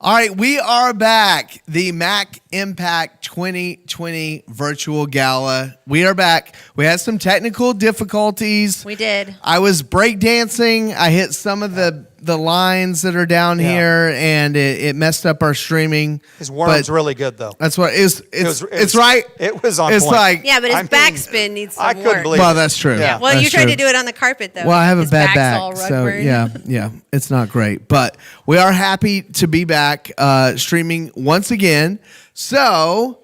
All right, we are back. The Mack Impact 2020 Virtual Gala. We are back. We had some technical difficulties. We did. I was breakdancing. I hit some of the lines that are down here, and it messed up our streaming. His worm's really good, though. That's what it's right. It was on it's point. like yeah, but his backspin needs some work. I couldn't believe well, it. that's true. Yeah. Well, that's you tried true. to do it on the carpet, though. Well, I have a His bad back's all back, rug so burn. yeah, it's not great. But we are happy to be back streaming once again. So,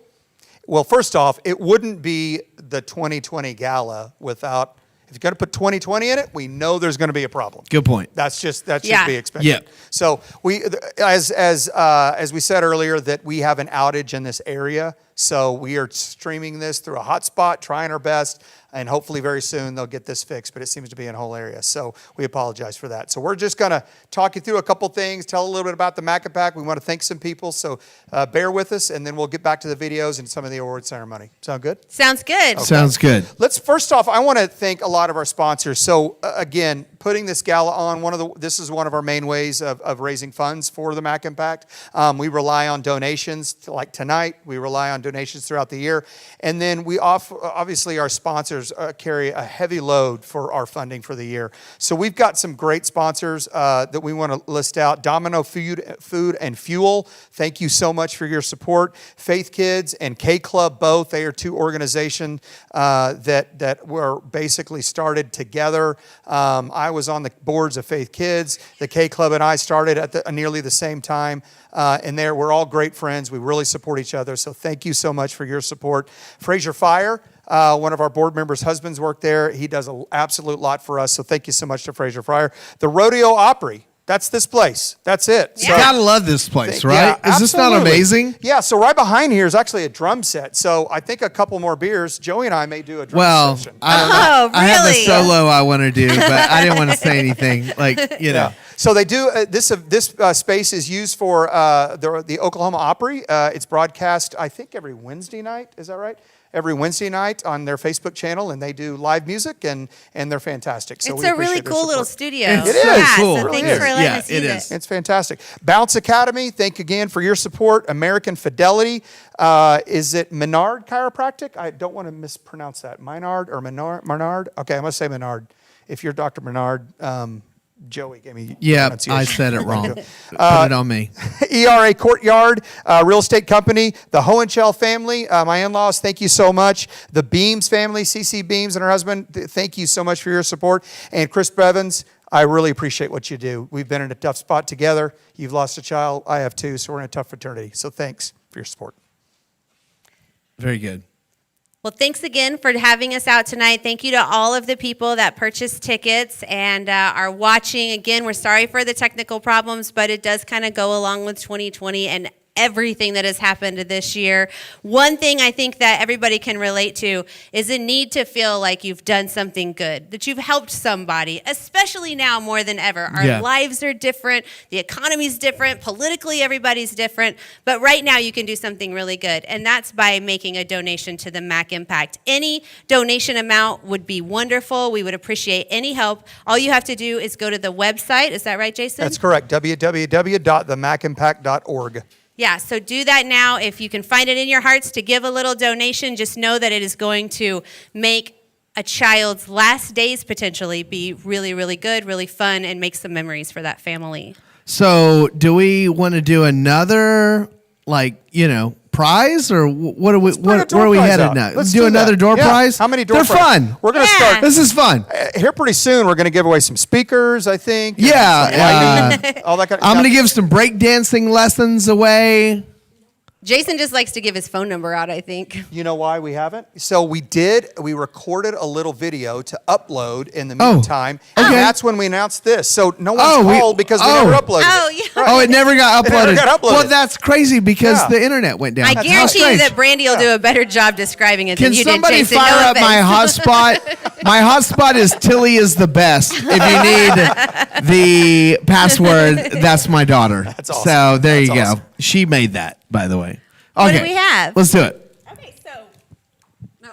well, first off, it wouldn't be the 2020 Gala without. If you're going to put 2020 in it, we know there's going to be a problem. Good point. That should be expected. Yeah. So we, as we said earlier, that we have an outage in this area. So we are streaming this through a hotspot, trying our best, and hopefully very soon they'll get this fixed. But it seems to be in a whole area. So we apologize for that. So we're just going to talk you through a couple things, tell a little bit about the Mack Impact. We want to thank some people. So bear with us, and then we'll get back to the videos and some of the award ceremony. Sound good? Sounds good. Okay. Sounds good. First off, I want to thank a lot of our sponsors. So again, putting this gala on, this is one of our main ways of raising funds for the Mack Impact. We rely on donations, like tonight. We rely on donations throughout the year. And then we obviously our sponsors carry a heavy load for our funding for the year. So we've got some great sponsors that we want to list out. Domino Food and Fuel, thank you so much for your support. Faith Kids and K Club both, they are two organizations that were basically started together. I was on the boards of Faith Kids. The K Club and I started at nearly the same time. And we're all great friends. We really support each other. So thank you so much for your support. Fraser Fire, one of our board members' husbands worked there. He does an absolute lot for us. So thank you so much to Fraser Fire. The Rodeo Opry. That's this place. That's it. You gotta love this place, right? Yeah, is this not amazing? Yeah, so right behind here is actually a drum set. So I think a couple more beers, Joey and I may do a drum session. I don't know. I have a solo I want to do, but I didn't want to say anything. Like, you know. So they do, this space is used for the Oklahoma Opry. It's broadcast, I think, every Wednesday night. Is that right? Every Wednesday night on their Facebook channel, and they do live music, and they're fantastic. So it's a really cool little studio. It is. Cool. So thanks for letting us use it. It's fantastic. Bounce Academy, thank you again for your support. American Fidelity. Is it Menard Chiropractic? I don't want to mispronounce that. Menard or Menard? Okay, I'm going to say Menard. If you're Dr. Menard, Joey gave me. Yeah, I said it wrong. Put it on me. ERA Courtyard, real estate company. The Hohenschel family, my in-laws, thank you so much. The Beams family, CC Beams and her husband, thank you so much for your support. And Chris Bevins, I really appreciate what you do. We've been in a tough spot together. You've lost a child. I have too, so we're in a tough fraternity. So thanks for your support. Very good. Well, thanks again for having us out tonight. Thank you to all of the people that purchased tickets and are watching. Again, we're sorry for the technical problems, but it does kind of go along with 2020 and everything that has happened this year. One thing I think that everybody can relate to is a need to feel like you've done something good, that you've helped somebody, especially now more than ever. Our lives are different, the economy's different, politically everybody's different, but right now you can do something really good, and that's by making a donation to the Mack Impact. Any donation amount would be wonderful. We would appreciate any help. All you have to do is go to the website. Is that right, Jason? That's correct, www.themackimpact.org. Yeah, so do that now. If you can find it in your hearts to give a little donation, just know that it is going to make a child's last days potentially be really, really good, really fun, and make some memories for that family. So do we want to do another, prize, or where are we headed now? Let's do another door prize? How many door They're prizes? fun. We're going to start. This is fun. Here pretty soon, we're going to give away some speakers, I think. Yeah. All that kind of I'm going to give some breakdancing lessons away. Jason just likes to give his phone number out, I think. You know why we haven't? So we recorded a little video to upload in the meantime. Okay. And that's when we announced this. So no one's called because we never uploaded it. Yeah. Right. It never got uploaded. Well, that's crazy because the internet went down. I guarantee you that Brandy will do a better job describing it than you did, Can Jason. somebody fire up my hotspot? My hotspot is Tilly is the best. If you need the password, that's my daughter. That's awesome. So there you go. Awesome. She made that, by the way. What do we have? Let's do it. Okay, so. No.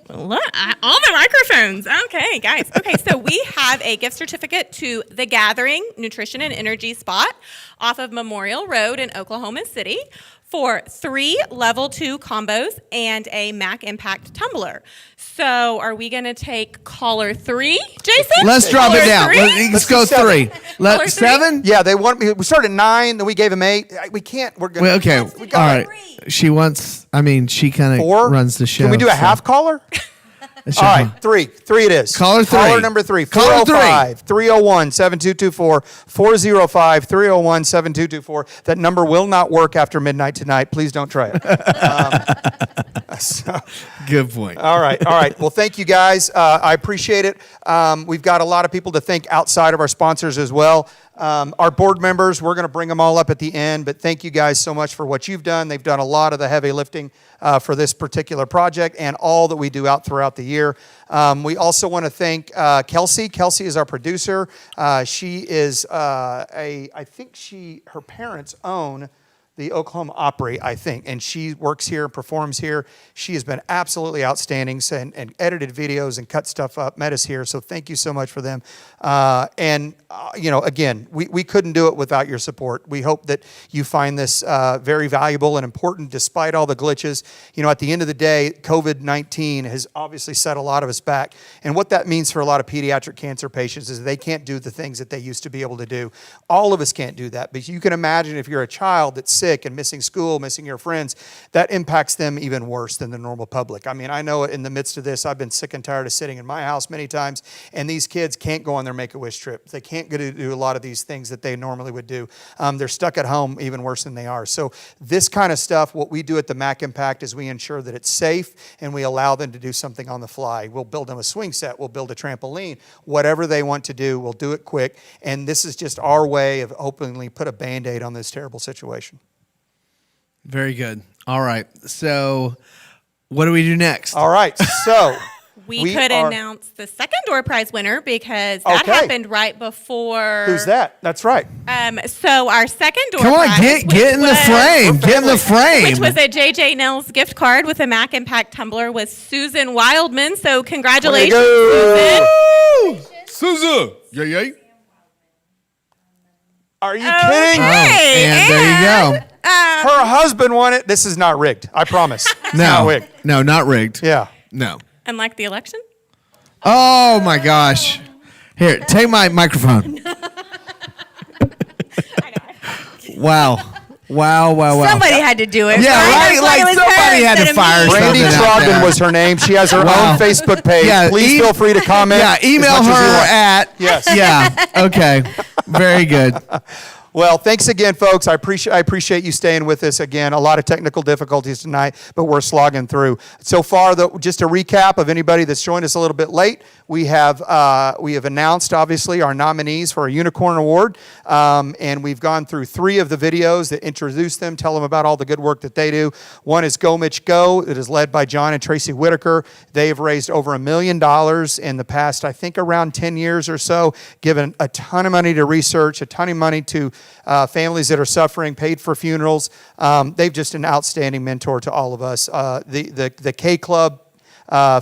Look, all the microphones. Okay, guys. Okay, so we have a gift certificate to The Gathering Nutrition and Energy Spot off of Memorial Road in Oklahoma City for 3 level 2 combos and a Mack Impact tumbler. So are we going to take caller 3, Jason? Let's drop it down. Let's go 3. Caller 3? 7? Yeah, they want me. We started at 9, then we gave them 8. We can't. We're gonna. Well, okay. We All got right. She wants, she kind of 4 runs the show. Can we do a so- half caller? Sure. All right, 3 it is. Caller 3. Caller number 3. Caller 3. 405-301-7224. 405-301-7224. That number will not work after midnight tonight. Please don't try it. Good point. All right. Well, thank you guys. I appreciate it. We've got a lot of people to thank outside of our sponsors as well. Our board members, we're going to bring them all up at the end, but thank you guys so much for what you've done. They've done a lot of the heavy lifting for this particular project and all that we do out throughout the year. We also want to thank Kelsey. Kelsey is our producer. She is I think her parents own the Oklahoma Opry, I think, and she works here, performs here. She has been absolutely outstanding and edited videos and cut stuff up, met us here, so thank you so much for them. Again, we couldn't do it without your support. We hope that you find this very valuable and important despite all the glitches. At the end of the day, COVID-19 has obviously set a lot of us back, and what that means for a lot of pediatric cancer patients is they can't do the things that they used to be able to do. All of us can't do that, but you can imagine if you're a child that's sick and missing school, missing your friends, that impacts them even worse than the normal public. I know in the midst of this, I've been sick and tired of sitting in my house many times, and these kids can't go on their Make-A-Wish trip. They can't get to do a lot of these things that they normally would do. They're stuck at home even worse than they are. So this kind of stuff, what we do at the Mack Impact is we ensure that it's safe and we allow them to do something on the fly. We'll build them a swing set. We'll build a trampoline. Whatever they want to do, we'll do it quick. And this is just our way of openly put a Band-Aid on this terrible situation. Very good. All right. So what do we do next? All right. So we could announce the second door prize winner because that happened right before. Who's that? That's right. So our second door Come on, prize. get in the frame. Get in the frame. Which was a JJ Nels gift card with a Mack Impact tumbler was Susan Wildman. So congratulations, Susan. Susan. Yay. Are you kidding? And there you go. Her husband won it. This is not rigged. I promise. Not rigged. No, not rigged. Yeah. No. Unlike the election? Oh, my gosh. Here, take my microphone. Wow. Somebody had to do it. Yeah, right? Like somebody had to fire Brandy something out Trogdon there. was her name. She has her Wow. own Facebook page. Yeah, Please feel free to comment. Yeah, email as much as you her want. at. Yes. Yeah, okay. Very good. Well, thanks again, folks. I appreciate you staying with us again. A lot of technical difficulties tonight, but we're slogging through. So far, though, just a recap of anybody that's joined us a little bit late. We have announced, obviously, our nominees for a Unicorn Award, and we've gone through 3 of the videos that introduce them, tell them about all the good work that they do. One is Go Mitch Go. It is led by John and Tracy Whitaker. They have raised over $1 million in the past, I think, around 10 years or so, given a ton of money to research, a ton of money to families that are suffering, paid for funerals. They've just an outstanding mentor to all of us. The K Club,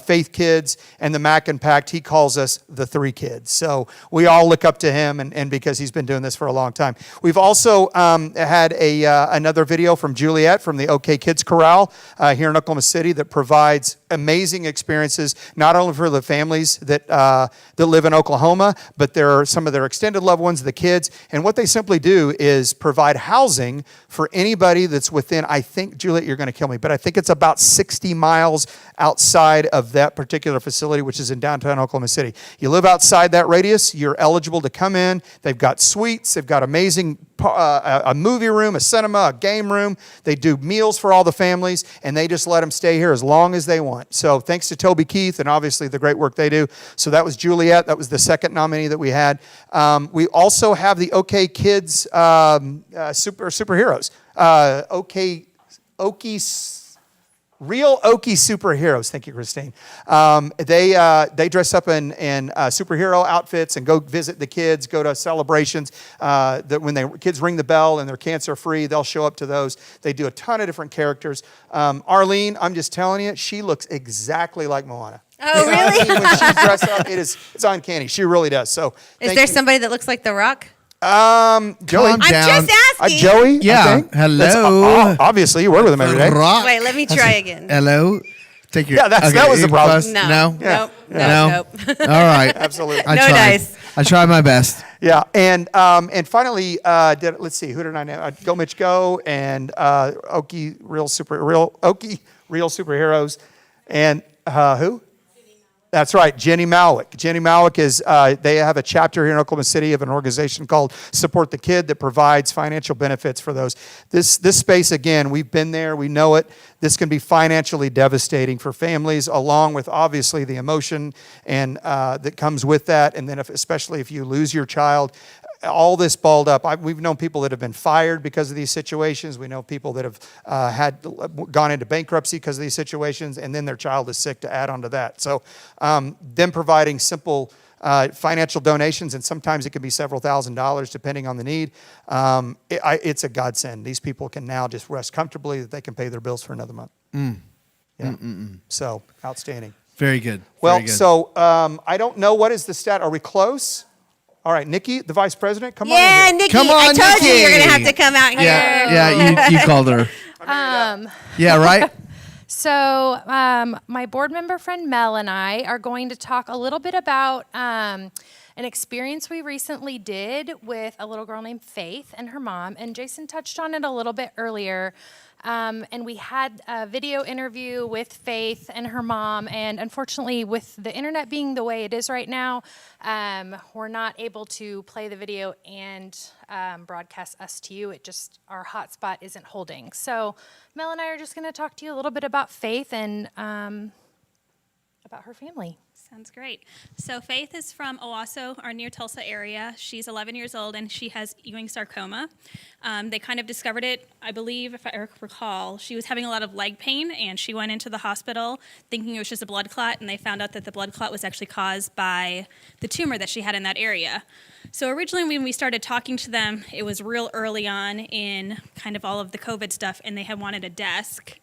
Faith Kids, and the Mack Impact, he calls us the 3 kids. So we all look up to him, and because he's been doing this for a long time. We've also had another video from Juliet from the OK Kids Corral here in Oklahoma City that provides amazing experiences, not only for the families that live in Oklahoma, but there are some of their extended loved ones, the kids. And what they simply do is provide housing for anybody that's within, I think, Juliet, you're going to kill me, but I think it's about 60 miles outside of that particular facility, which is in downtown Oklahoma City. You live outside that radius, you're eligible to come in. They've got suites, they've got amazing a movie room, a cinema, a game room. They do meals for all the families, and they just let them stay here as long as they want. So thanks to Toby Keith and obviously the great work they do. So that was Juliet. That was the second nominee that we had. We also have the OK Kids superheroes. Real Okie superheroes. Thank you, Christine. They dress up in superhero outfits and go visit the kids, go to celebrations. When kids ring the bell and they're cancer free, they'll show up to those. They do a ton of different characters. Arlene, I'm just telling you, she looks exactly like Moana. Oh, really? When she's dressed up, it's uncanny. She really does. So, Is there somebody that looks like The Rock? Joey? Calm I'm down. just asking. Joey? Yeah. I think. Hello. Obviously, you work with him every day. Rock. Wait, let me try again. Hello. Take your. Yeah, that was the problem. Plus, No. No. Nope. All right. Absolutely. I No tried. dice. I tried my best. Yeah, and finally, let's see, who did I know? Go Mitch Go and Okie Real Superheroes, and who? That's right, Jenny Malik. Jenny Malik is, they have a chapter here in Oklahoma City of an organization called Support the Kid that provides financial benefits for those. This space, again, we've been there, we know it. This can be financially devastating for families, along with obviously the emotion and that comes with that. And then especially if you lose your child, all this balled up. We've known people that have been fired because of these situations. We know people that have gone into bankruptcy because of these situations, and then their child is sick to add on to that. So them providing simple financial donations, and sometimes it can be several $1,000s depending on the need. It's a godsend. These people can now just rest comfortably that they can pay their bills for another month. Yeah. So outstanding. Very good. Well, Very good. so I don't know, what is the stat? Are we close? All right, Nikki, the vice president, come on in Yeah, here. Nikki. Come on, I told you you're Nikki. going to have to come out here. Yeah, you called her. Yeah, right? So my board member friend Mel and I are going to talk a little bit about an experience we recently did with a little girl named Faith and her mom. And Jason touched on it a little bit earlier. And we had a video interview with Faith and her mom. And unfortunately, with the internet being the way it is right now, we're not able to play the video and broadcast us to you. Our hotspot isn't holding. So Mel and I are just going to talk to you a little bit about Faith and about her family. Sounds great. So Faith is from Owasso, or near Tulsa area. She's 11 years old, and she has Ewing sarcoma. They kind of discovered it, I believe, if I recall. She was having a lot of leg pain, and she went into the hospital thinking it was just a blood clot, and they found out that the blood clot was actually caused by the tumor that she had in that area. So originally when we started talking to them, it was real early on in kind of all of the COVID stuff, and they had wanted a desk.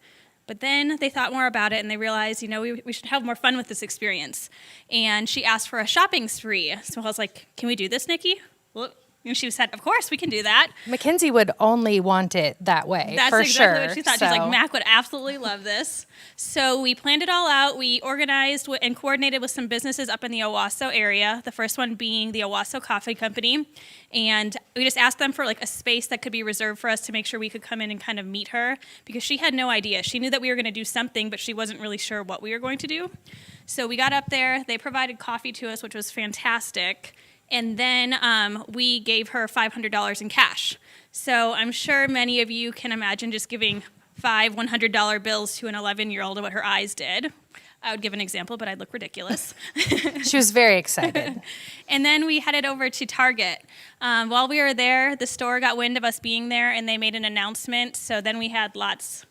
But then they thought more about it, and they realized, we should have more fun with this experience. And she asked for a shopping spree. So I was like, can we do this, Nikki? Well, she said, of course, we can do that. Mackenzie would only want it that way, That's for exactly sure. what she thought. She's like, Mack would absolutely love this. So we planned it all out. We organized and coordinated with some businesses up in the Owasso area, the first one being the Owasso Coffee Company. And we just asked them for like a space that could be reserved for us to make sure we could come in and kind of meet her, because she had no idea. She knew that we were going to do something, but she wasn't really sure what we were going to do. So we got up there. They provided coffee to us, which was fantastic. And then we gave her $500 in cash. So I'm sure many of you can imagine just giving 5 $100 bills to an 11-year-old and what her eyes did. I would give an example, but I'd look ridiculous. She was very excited. And then we headed over to Target. While we were there, the store got wind of us being there, and they made an announcement. So then we had lots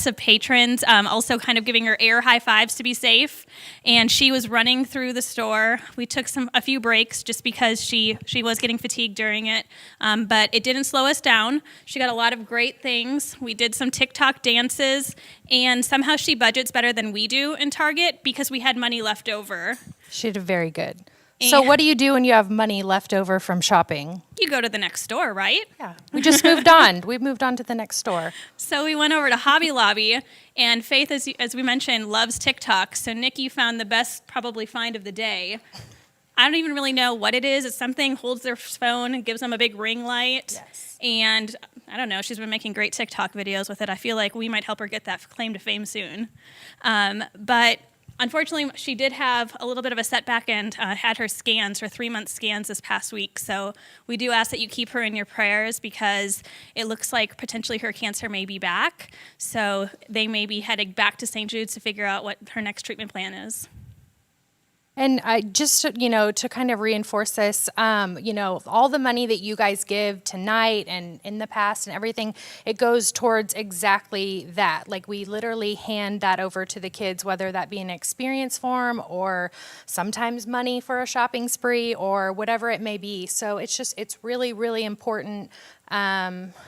of patrons also kind of giving her air high fives to be safe. And she was running through the store. We took a few breaks just because she was getting fatigued during it. But it didn't slow us down. She got a lot of great things. We did some TikTok dances. And somehow she budgets better than we do in Target because we had money left over. She did very good. So what do you do when you have money left over from shopping? You go to the next store, right? Yeah. We just moved on. We've moved on to the next store. So we went over to Hobby Lobby, and Faith, as we mentioned, loves TikTok. So Nikki found the best probably find of the day. I don't even really know what it is. It's something holds their phone and gives them a big ring light. Yes. And I don't know, she's been making great TikTok videos with it. I feel like we might help her get that claim to fame soon. But unfortunately, she did have a little bit of a setback and had her 3-month scans this past week. So we do ask that you keep her in your prayers because it looks like potentially her cancer may be back. So they may be heading back to St. Jude's to figure out what her next treatment plan is. And I just, to kind of reinforce this, all the money that you guys give tonight and in the past and everything, it goes towards exactly that. Like, we literally hand that over to the kids, whether that be an experience form or sometimes money for a shopping spree or whatever it may be. So it's really, really important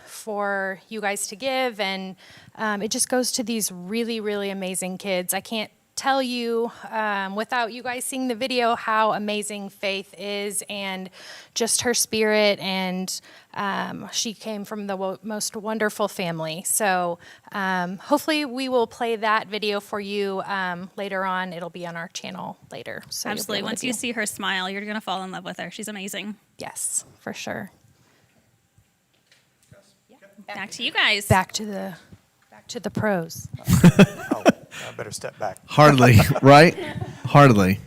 for you guys to give. And it just goes to these really, really amazing kids. I can't tell you without you guys seeing the video how amazing Faith is and just her spirit, and she came from the most wonderful family. So hopefully we will play that video for you later on. It'll be on our channel later. So Absolutely. Once you see her smile, you're going to fall in love with her. She's amazing. Yes, for sure. Back to you guys. Back to the pros. Oh, I better step back. Hardly, right? Hardly.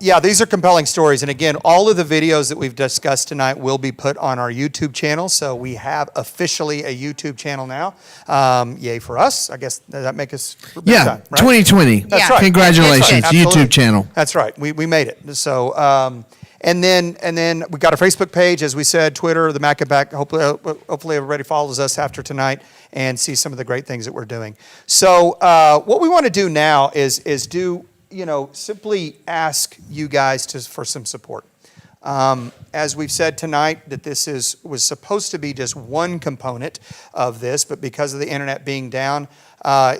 Yeah, these are compelling stories. And again, all of the videos that we've discussed tonight will be put on our YouTube channel. So we have officially a YouTube channel now. Yay for us. I guess, does that make us for big Yeah, time, right? 2020. That's right. Congratulations, That's right. Absolutely. YouTube channel. That's right. We made it. So, and then we got a Facebook page, as we said, Twitter, the Mack Impact. Hopefully everybody follows us after tonight and see some of the great things that we're doing. So what we want to do now is simply ask you guys for some support. As we've said tonight, that this was supposed to be just one component of this, but because of the internet being down,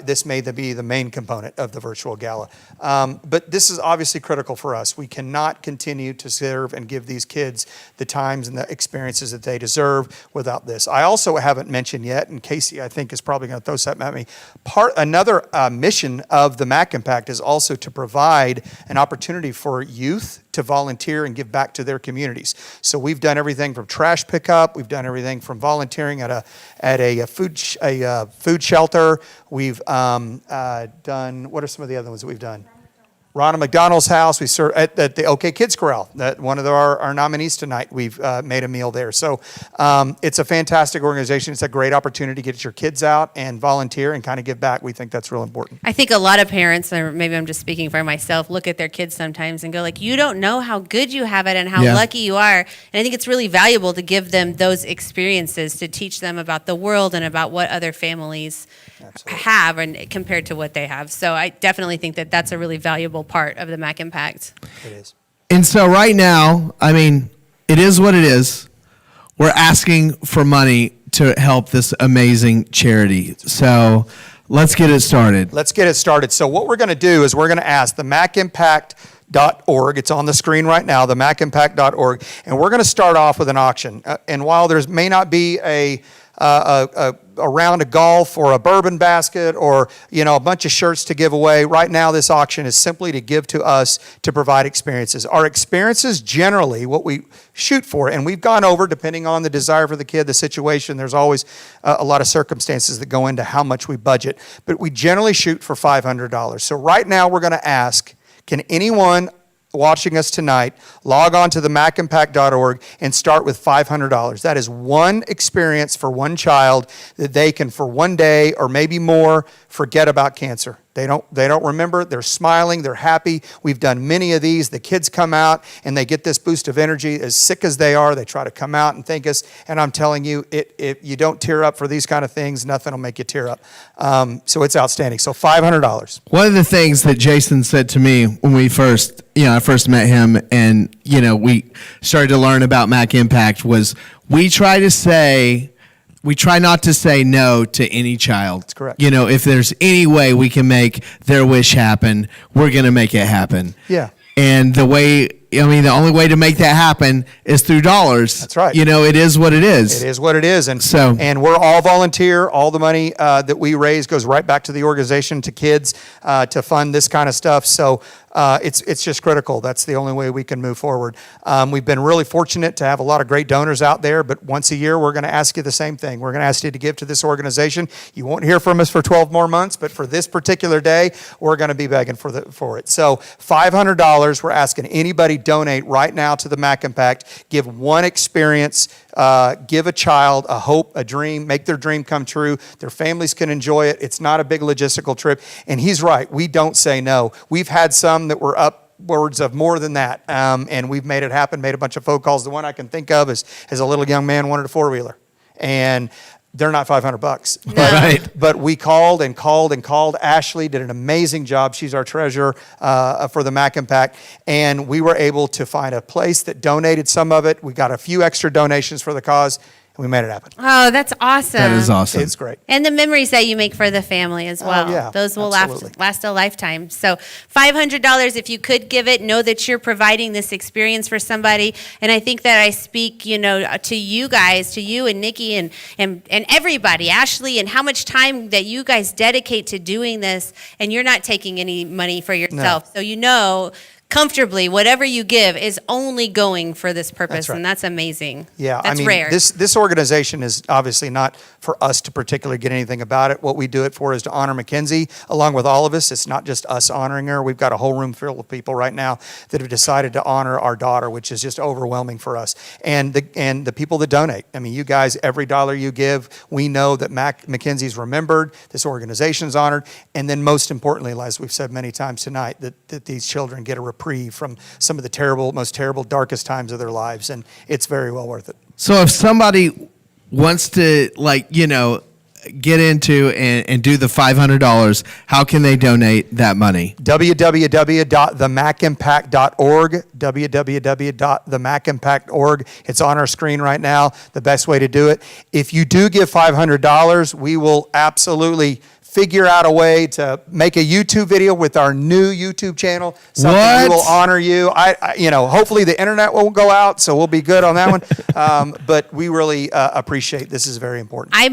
this may be the main component of the virtual gala. But this is obviously critical for us. We cannot continue to serve and give these kids the times and the experiences that they deserve without this. I also haven't mentioned yet, and Casey, I think, is probably going to throw something at me. Another mission of the Mack Impact is also to provide an opportunity for youth to volunteer and give back to their communities. So we've done everything from trash pickup. We've done everything from volunteering at a food shelter. We've done, what are some of the other ones that we've done? Ronald McDonald's house. We serve at the OK Kids Corral. That one of our nominees tonight. We've made a meal there. So it's a fantastic organization. It's a great opportunity to get your kids out and volunteer and kind of give back. We think that's real important. I think a lot of parents, or maybe I'm just speaking for myself, look at their kids sometimes and go like, you don't know how good you have it and how lucky you are. And I think it's really valuable to give them those experiences, to teach them about the world and about what other families have and compared to what they have. So I definitely think that that's a really valuable part of the Mack Impact. It is. And so right now, I mean, it is what it is. We're asking for money to help this amazing charity. So let's get it started. Let's get it started. So what we're going to do is we're going to ask the MackImpact.org. It's on the screen right now, the MackImpact.org. And we're going to start off with an auction. And while there may not be a round of golf or a bourbon basket or a bunch of shirts to give away, right now this auction is simply to give to us to provide experiences. Our experiences, generally what we shoot for, and we've gone over, depending on the desire for the kid, the situation, there's always a lot of circumstances that go into how much we budget, but we generally shoot for $500. So right now we're going to ask, can anyone watching us tonight log on to the MackImpact.org and start with $500. That is one experience for one child that they can, for one day or maybe more, forget about cancer. They don't remember. They're smiling. They're happy. We've done many of these. The kids come out and they get this boost of energy. As sick as they are, they try to come out and thank us. And I'm telling you, if you don't tear up for these kind of things, nothing will make you tear up. So it's outstanding. So $500. One of the things that Jason said to me when I first met him and, we started to learn about Mack Impact was we try not to say no to any child. That's correct. If there's any way we can make their wish happen, we're going to make it happen. Yeah. And the only way to make that happen is through dollars. That's right. It is what it is. It is what it is. And So- and we're all volunteer. All the money that we raise goes right back to the organization, to kids, to fund this kind of stuff. So it's just critical. That's the only way we can move forward. We've been really fortunate to have a lot of great donors out there, but once a year we're going to ask you the same thing. We're going to ask you to give to this organization. You won't hear from us for 12 more months, but for this particular day, we're going to be begging for it. So $500, we're asking anybody donate right now to the Mack Impact. Give one experience, give a child a hope, a dream, make their dream come true. Their families can enjoy it. It's not a big logistical trip. And he's right. We don't say no. We've had some that were up upwards of more than that. And we've made it happen, made a bunch of phone calls. The one I can think of is a little young man wanted a four-wheeler. And they're not $500, but we called and called and called. Ashley did an amazing job. She's our treasurer for the Mack Impact, and we were able to find a place that donated some of it. We got a few extra donations for the cause, and we made it happen. Oh, that's awesome. That is awesome. It's great. And the memories that you make for the family as well. Yeah, Those will absolutely. last a lifetime. So $500, if you could give it, know that you're providing this experience for somebody. And I think that I speak, to you guys, to you and Nikki and everybody, Ashley, and how much time that you guys dedicate to doing this. And you're not taking any money for yourself. So comfortably, whatever you give is only going for this purpose, That's right. and that's amazing. Yeah, that's rare. This organization is obviously not for us to particularly get anything about it. What we do it for is to honor Mackenzie, along with all of us. It's not just us honoring her. We've got a whole room full of people right now that have decided to honor our daughter, which is just overwhelming for us. And the people that donate. I mean, you guys, every dollar you give, we know that Mackenzie's remembered, this organization's honored, and then most importantly, as we've said many times tonight, that these children get a reprieve from some of the most terrible, darkest times of their lives, and it's very well worth it. So if somebody wants to, get into and do the $500, how can they donate that money? www.themackimpact.org, www.themackimpact.org. It's on our screen right now, the best way to do it. If you do give $500, we will absolutely figure out a way to make a YouTube video with our new YouTube channel. Something we will honor you. Hopefully the internet won't go out, so we'll be good on that one. But we really appreciate this. Is very important. I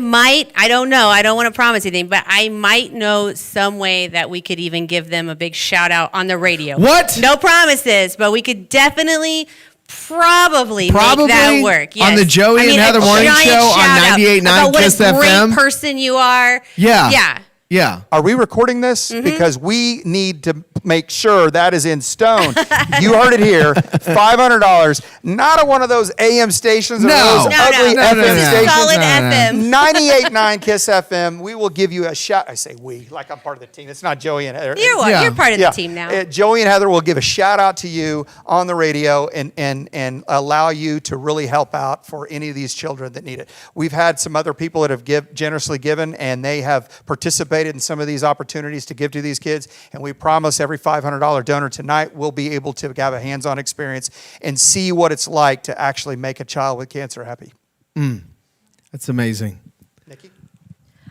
don't know. I don't want to promise anything, but I might know some way that we could even give them a big shout out on the radio. What? No promises, but we could definitely probably make that work. Yes. On the Joey and Heather Morning Show on 98.9 Kiss FM. What a great person you are. Yeah. Are we recording this? Mm-hmm. Because we need to make sure that is in stone. You heard it here. $500. Not at one of those AM stations or those ugly FM stations. Solid FM. 98.9 Kiss FM. We will give you a shout. I say we, like I'm part of the team. It's not Joey and Heather. You're part of the team now. Joey and Heather will give a shout out to you on the radio and allow you to really help out for any of these children that need it. We've had some other people that have generously given, and they have participated in some of these opportunities to give to these kids, and we promise every $500 donor tonight will be able to have a hands-on experience and see what it's like to actually make a child with cancer happy. That's amazing. Nikki?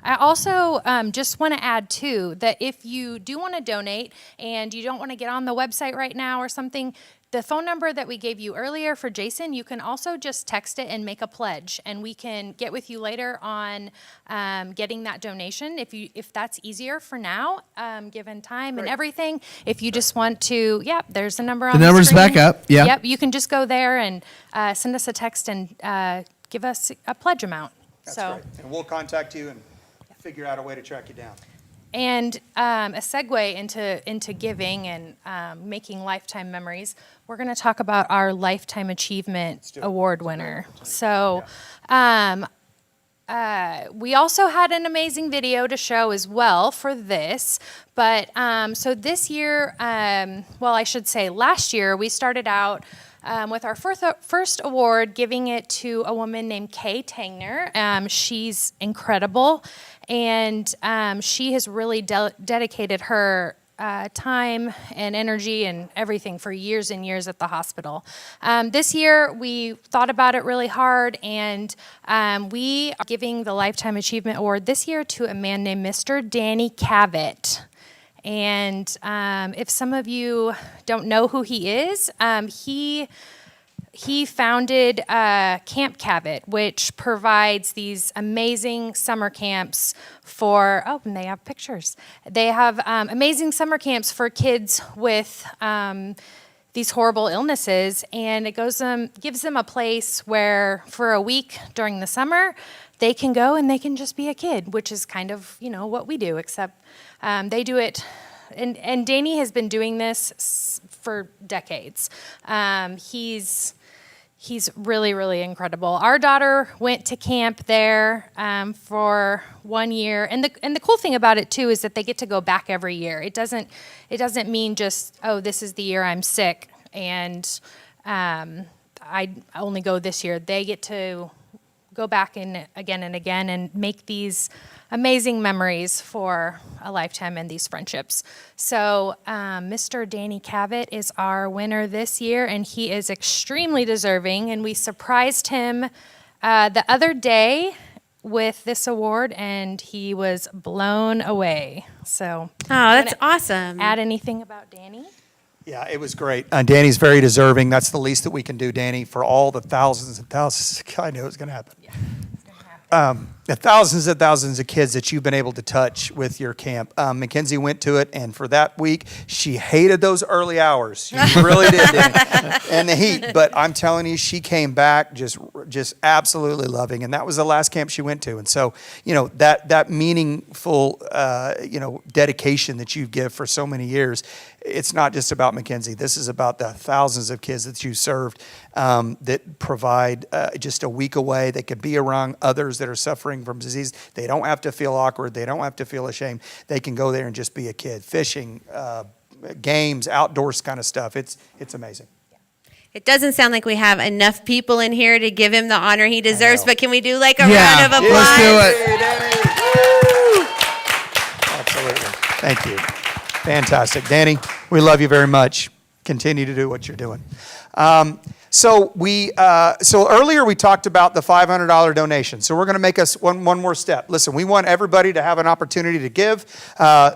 I also just want to add, too, that if you do want to donate and you don't want to get on the website right now or something, the phone number that we gave you earlier for Jason, you can also just text it and make a pledge, and we can get with you later on getting that donation if that's easier for now, given time and everything. If you just want to, there's the number on the number's screen. back up. Yeah. Yep, you can just go there and send us a text and give us a pledge amount. That's right. And we'll contact you and figure out a way to track you down. And a segue into giving and making lifetime memories, we're going to talk about our Lifetime Achievement Award winner. So we also had an amazing video to show as well for this. But so this year, I should say last year, we started out with our first award, giving it to a woman named Kay Tangner. She's incredible, and she has really dedicated her time and energy and everything for years and years at the hospital. This year, we thought about it really hard, and we are giving the Lifetime Achievement Award this year to a man named Mr. Danny Cavett. And if some of you don't know who he is, he founded Camp Cavett, which provides these amazing summer camps for, and they have pictures. They have amazing summer camps for kids with these horrible illnesses, and it gives them a place where for a week during the summer, they can go and they can just be a kid, which is kind of, what we do, except they do it. And Danny has been doing this for decades. He's he's really, really incredible. Our daughter went to camp there for 1 year, and the cool thing about it too is that they get to go back every year. It doesn't mean just, oh, this is the year I'm sick and I only go this year. They get to go back in again and again and make these amazing memories for a lifetime and these friendships. So Mr. Danny Cavett is our winner this year, and he is extremely deserving, and we surprised him the other day with this award, and he was blown away. So, that's awesome. Add anything about Danny? Yeah, it was great. Danny's very deserving. That's the least that we can do, Danny, for all the thousands and thousands. I knew it was going to happen. Yeah, it's gonna happen. The thousands and thousands of kids that you've been able to touch with your camp. Mackenzie went to it, and for that week, she hated those early hours. She really did, and the heat. But I'm telling you, she came back just absolutely loving, and that was the last camp she went to. And so, that meaningful, dedication that you give for so many years. It's not just about Mackenzie. This is about the thousands of kids that you served that provide just a week away. They could be around others that are suffering from disease. They don't have to feel awkward. They don't have to feel ashamed. They can go there and just be a kid. Fishing, games, outdoors kind of stuff. It's amazing. It doesn't sound like we have enough people in here to give him the honor he deserves, but can we do like a Yeah, round of applause? let's do it. Absolutely. Thank you. Fantastic. Danny, we love you very much. Continue to do what you're doing. So earlier we talked about the $500 donation. So we're going to make us one more step. Listen, we want everybody to have an opportunity to give.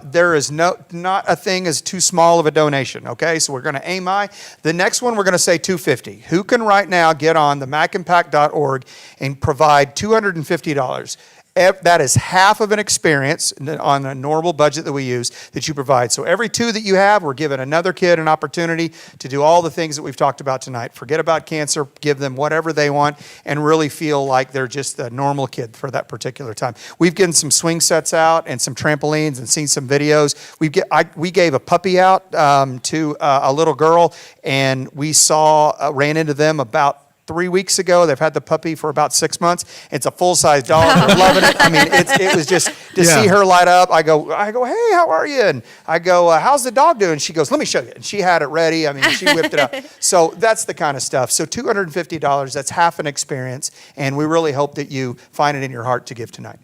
There is not a thing as too small of a donation. Okay, so we're going to aim high. The next one we're going to say $250. Who can right now get on the MackImpact.org and provide $250? That is half of an experience on a normal budget that we use that you provide. So every two that you have, we're giving another kid an opportunity to do all the things that we've talked about tonight. Forget about cancer, give them whatever they want, and really feel like they're just a normal kid for that particular time. We've given some swing sets out and some trampolines and seen some videos. We gave a puppy out to a little girl, and we ran into them about 3 weeks ago. They've had the puppy for about 6 months. It's a full-size dog. They're loving it. I mean, it was just to see her light up. I go, hey, how are you? And I go, how's the dog doing? She goes, let me show you. And she had it ready. I mean, she whipped it up. So that's the kind of stuff. So $250, that's half an experience. And we really hope that you find it in your heart to give tonight.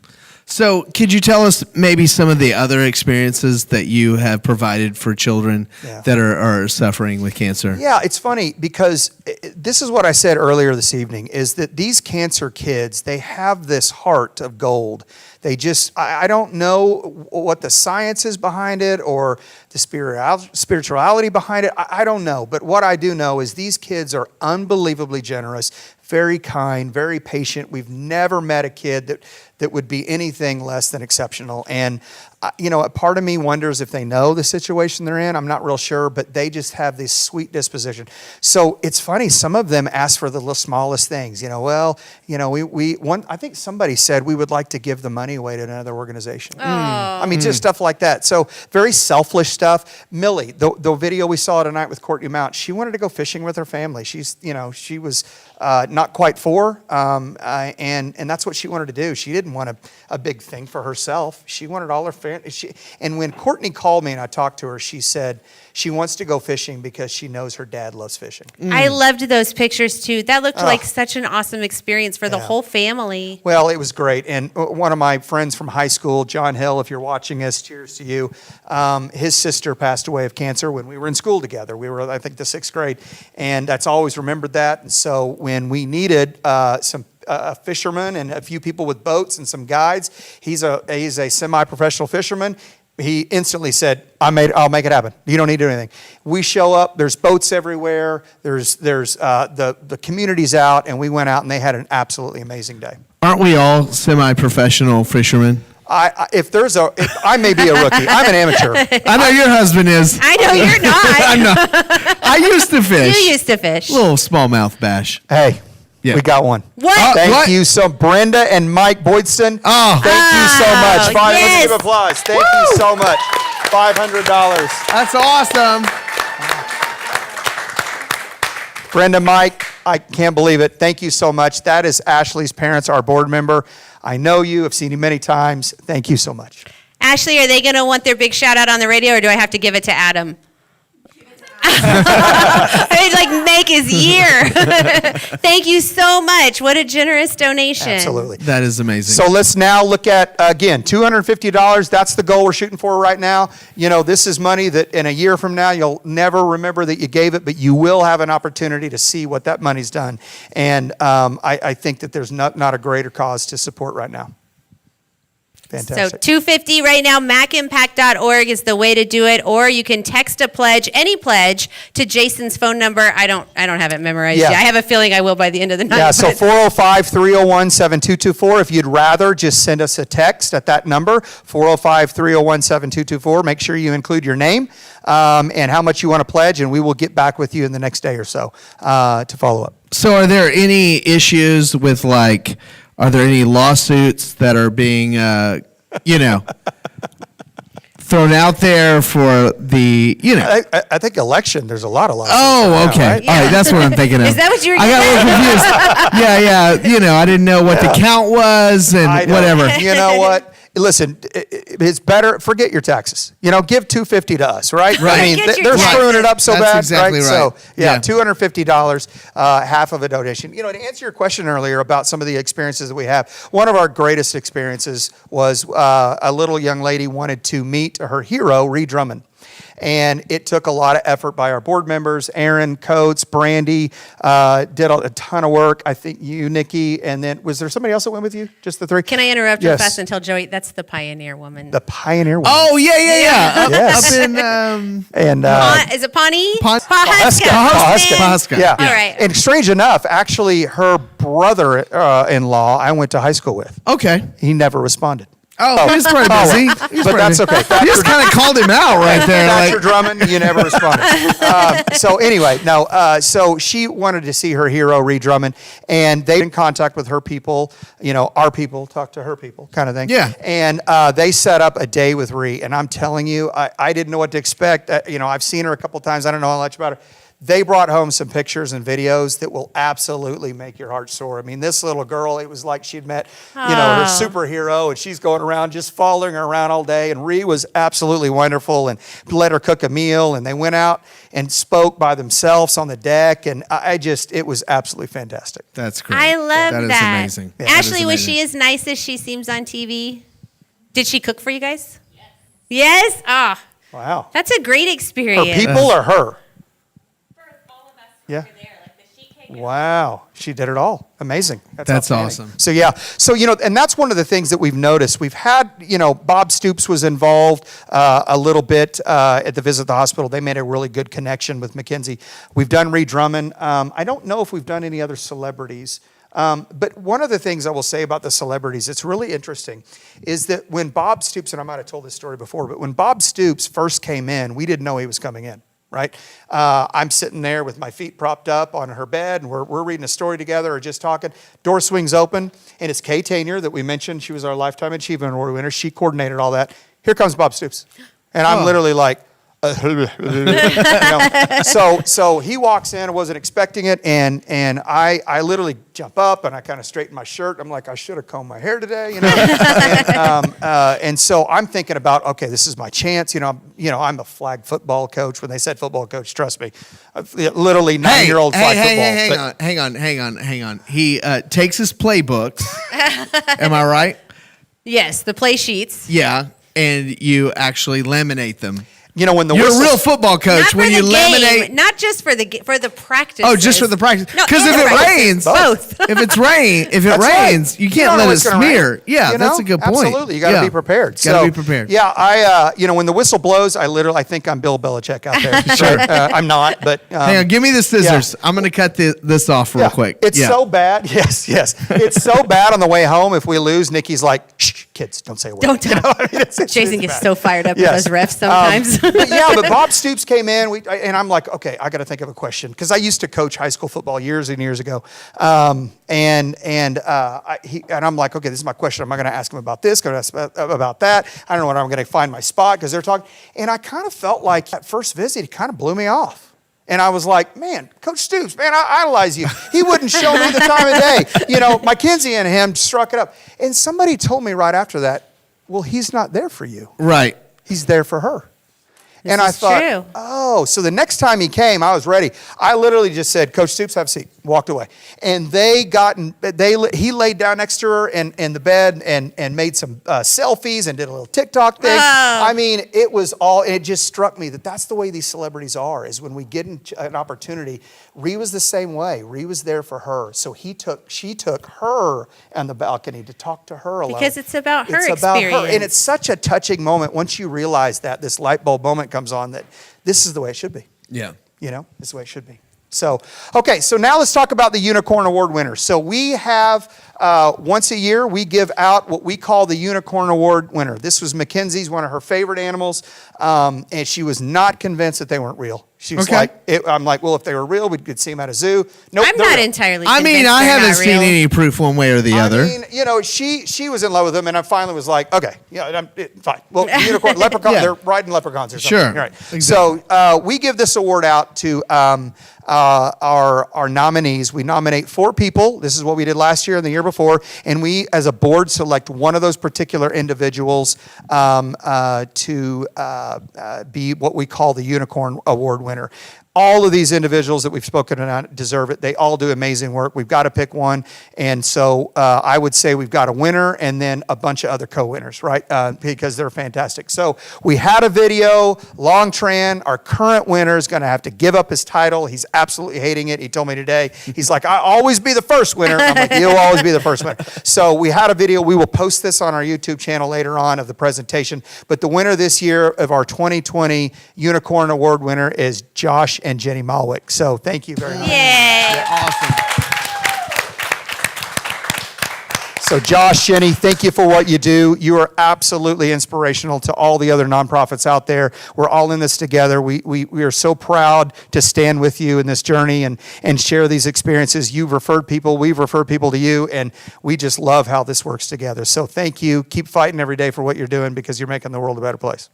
So could you tell us maybe some of the other experiences that you have provided for children that are suffering with cancer? Yeah, it's funny because this is what I said earlier this evening, is that these cancer kids, they have this heart of gold. They just, I don't know what the science is behind it or the spirituality behind it. I don't know. But what I do know is these kids are unbelievably generous, very kind, very patient. We've never met a kid that would be anything less than exceptional. And, a part of me wonders if they know the situation they're in. I'm not real sure, but they just have this sweet disposition. So it's funny, some of them ask for the little smallest things. I think somebody said we would like to give the money away to another organization. I mean, just stuff like that. So very selfless stuff. Millie, the video we saw tonight with Courtney Mount, she wanted to go fishing with her family. She was not quite 4, and that's what she wanted to do. She didn't want a big thing for herself. She wanted all her family. And when Courtney called me and I talked to her, she said she wants to go fishing because she knows her dad loves fishing. I loved those pictures too. That looked like such an awesome experience for the whole family. Well, it was great. And one of my friends from high school, John Hill, if you're watching us, cheers to you. His sister passed away of cancer when we were in school together. We were, I think, the 6th grade. And that's always remembered that. And so when we needed some fishermen and a few people with boats and some guides, he's a semi-professional fisherman. He instantly said, I'll make it happen. You don't need to do anything. We show up, there's boats everywhere, there's the community's out, and we went out and they had an absolutely amazing day. Aren't we all semi-professional fishermen? I may be a rookie. I'm an amateur. I know your husband is. I know you're not. I'm not. I used to fish. You used to fish. Little smallmouth bash. Hey. Yeah. We got one. What? Thank you so Brenda and Mike Boydston. Oh. Thank you so much. Yes. Let's give applause. Thank you so much. $500. That's awesome. Brenda, Mike, I can't believe it. Thank you so much. That is Ashley's parents, our board member. I know you. I've seen you many times. Thank you so much. Ashley, are they going to want their big shout out on the radio, or do I have to give it to Adam? I'd like make his year. Thank you so much. What a generous donation. Absolutely. That is amazing. So let's now look at, again, $250. That's the goal we're shooting for right now. You know, this is money that in a year from now, you'll never remember that you gave it, but you will have an opportunity to see what that money's done. And I think that there's not a greater cause to support right now. Fantastic. So $250 right now, macimpact.org is the way to do it, or you can text a pledge, any pledge, to Jason's phone number. I don't have it memorized yet. I have a feeling I will by the end of the night. Yeah, so 405-301-7224. If you'd rather, just send us a text at that number, 405-301-7224. Make sure you include your name and how much you want to pledge, and we will get back with you in the next day or so to follow up. So are there any issues with are there any lawsuits that are being, thrown out there for the, I think election, there's a lot of lawsuits. Oh, okay. Right? All right, that's what I'm thinking of. Is that what you were I got a little confused. Yeah. I didn't know what the count was and I know. whatever. You know what? Listen, it's better. Forget your taxes. Give $250 to us, right? Right. I mean, Forget your they're screwing it up so That's bad, exactly right. So, Yeah. $250, half of a donation. To answer your question earlier about some of the experiences that we have, one of our greatest experiences was a little young lady wanted to meet her hero, Ree Drummond. And it took a lot of effort by our board members, Aaron, Coates, Brandy, did a ton of work. I think you, Nikki, and then was there somebody else that went with you? Just the three? Can I interrupt real Yes. fast and tell Joey that's the pioneer woman? The pioneer woman. Oh, yeah. Yes. Up in, And Is it Pawnee? Pawhuska. Yeah. All right. And strange enough, actually, her brother-in-law I went to high school with. okay. He never responded. Oh, he's pretty busy. But that's okay. You just kind of called him out right there. Dr. Drummond, you never responded. So anyway, no. So she wanted to see her hero, Ree Drummond, and they were in contact with her people. Our people talk to her people, kind of thing. Yeah. And they set up a day with Ree, and I'm telling you, I didn't know what to expect. I've seen her a couple times. I don't know how much about her. They brought home some pictures and videos that will absolutely make your heart soar. I mean, this little girl, it was like she'd met, her superhero, and she's going around just following her around all day. And Ree was absolutely wonderful and let her cook a meal. And they went out and spoke by themselves on the deck. And it was absolutely fantastic. That's great. I love that. that. Is amazing. Yeah. Ashley, That is was she amazing. as nice as she seems on TV? Did she cook for you guys? Yes? Ah, Wow. that's a great Her experience. people or her? Yeah. There, like the sheet cake. Wow. She did it all. Amazing. That's outstanding. awesome. So, yeah. So, and that's one of the things that we've noticed. We've had, Bob Stoops was involved a little bit at the visit at the hospital. They made a really good connection with Mackenzie. We've done Ree Drummond. I don't know if we've done any other celebrities. But one of the things I will say about the celebrities, it's really interesting, is that when Bob Stoops, and I might have told this story before, but when Bob Stoops first came in, we didn't know he was coming in. Right? I'm sitting there with my feet propped up on her bed, and we're reading a story together or just talking. Door swings open, and it's Kay Tainier that we mentioned. She was our Lifetime Achievement Award winner. She coordinated all that. Here comes Bob Stoops. And I'm literally like, So he walks in, I wasn't expecting it, and I literally jump up and I kind of straighten my shirt. I'm like, I should have combed my hair today, and so I'm thinking about, okay, this is my chance. I'm a flag football coach. When they said football coach, trust me, literally 9-year-old flag football. Hang on. He takes his playbooks. Am I right? Yes, the play sheets. Yeah, and you actually laminate them. When the You're whistle, a real football coach Not when for you the game, laminate. not just for the practice. Oh, just for the practice. No, Because and if the it practice. rains, Both. if it That's right. rains, you don't can't know let it what's gonna smear. rain. Yeah, that's a good point. Absolutely, you got to be prepared. Got to be prepared. Yeah, I when the whistle blows, I think I'm Bill Belichick out there. Sure, I'm not, but Hang on, give me the scissors. I'm going to cut this off real quick. It's so bad. Yes. It's so bad on the way home. If we lose, Nikki's like, shh, kids, don't say a word. Don't talk. Jason gets so fired up with those refs sometimes. But Bob Stoops came in, and I'm like, okay, I got to think of a question because I used to coach high school football years and years ago, and I'm like, okay, this is my question. Am I going to ask him about this? Going to ask about that? I don't know when I'm going to find my spot because they're talking, and I kind of felt like at first visit he kind of blew me off. And I was like, man, Coach Stoops, man, I idolize you. He wouldn't show me the time of day. You know, Mackenzie and him struck it up. And somebody told me right after that, well, he's not there for you. Right. He's there for her. And I is thought, true. oh, so the next time he came, I was ready. I literally just said, Coach Stoops, have a seat. Walked away. And he laid down next to her in the bed and made some selfies and did a little TikTok thing. Oh. I mean, it was all, and it just struck me that that's the way these celebrities are, is when we get an opportunity. Ree was the same way. Ree was there for her. So she took her on the balcony to talk to her alone. Because it's about her It's about experience. her. And it's such a touching moment once you realize that this light bulb moment comes on, that this is the way it should be. Yeah. You know, this is the way it should be. So, okay, so now let's talk about the Unicorn Award winners. So we have, once a year, we give out what we call the Unicorn Award winner. This was Mackenzie's, one of her favorite animals, and she was not convinced that they weren't real. She was Okay. I'm like, well, if they were real, we could see them at a zoo. Nope, I'm they're not real. entirely I mean, convinced I they're haven't not seen real. any proof one way or the other. I mean, you know, she was in love with him, and I finally was like, okay, yeah, fine. Well, unicorn, leprechaun, Yeah. they're riding leprechauns or something. Sure, Right. exactly. So we give this award out to our nominees. We nominate 4 people. This is what we did last year and the year before, and we, as a board, select one of those particular individuals to be what we call the Unicorn Award winner. All of these individuals that we've spoken about deserve it. They all do amazing work. We've got to pick one. And so I would say we've got a winner and then a bunch of other co-winners, right? Because they're fantastic. So we had a video. Long Tran, our current winner, is going to have to give up his title. He's absolutely hating it. He told me today. He's like, I'll always be the first winner. I'm like, you'll always be the first winner. So we had a video. We will post this on our YouTube channel later on of the presentation. But the winner this year of our 2020 Unicorn Award winner is Josh and Jenny Malwick. So thank you very much. Yay. Awesome. So Josh, Jenny, thank you for what you do. You are absolutely inspirational to all the other nonprofits out there. We're all in this together. We are so proud to stand with you in this journey and share these experiences. You've referred people, we've referred people to you, and we just love how this works together. So thank you. Keep fighting every day for what you're doing, because you're making the world a better place.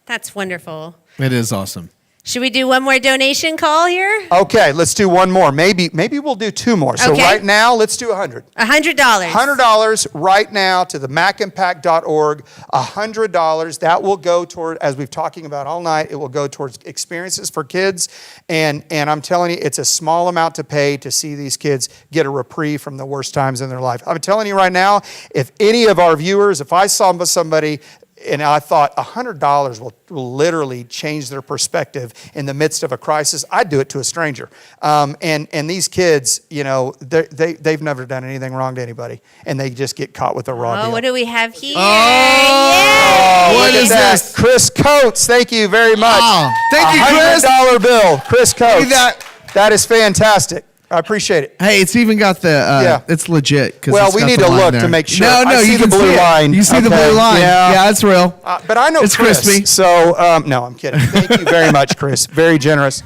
That's wonderful. It is awesome. Should we do one more donation call here? Okay, let's do one more. Maybe we'll do 2 more. So Okay. right now, let's do 100. $100. $100 right now to the mackimpact.org. $100. That will go toward, as we've talking about all night, it will go towards experiences for kids. And I'm telling you, it's a small amount to pay to see these kids get a reprieve from the worst times in their life. I'm telling you right now, if any of our viewers, if I saw somebody and I thought $100 will literally change their perspective in the midst of a crisis, I'd do it to a stranger. And these kids, you know, they've never done anything wrong to anybody, and they just get caught with a raw deal. Oh, what do we have here? Oh, What look is at that. this? Chris Coates, thank you very much. Oh, thank you, Chris. $100 bill, Chris Coates. Look at that. That is fantastic. I appreciate it. Hey, it's even got the, Yeah. it's legit. 'Cause Well, it's we got need the to line look there. to make sure. No, I see you the can blue see line. It. You see the Okay. blue line. Yeah. Yeah, it's real. But I know It's Chris, crispy. So, no, I'm kidding. Thank you very much, Chris. Very generous.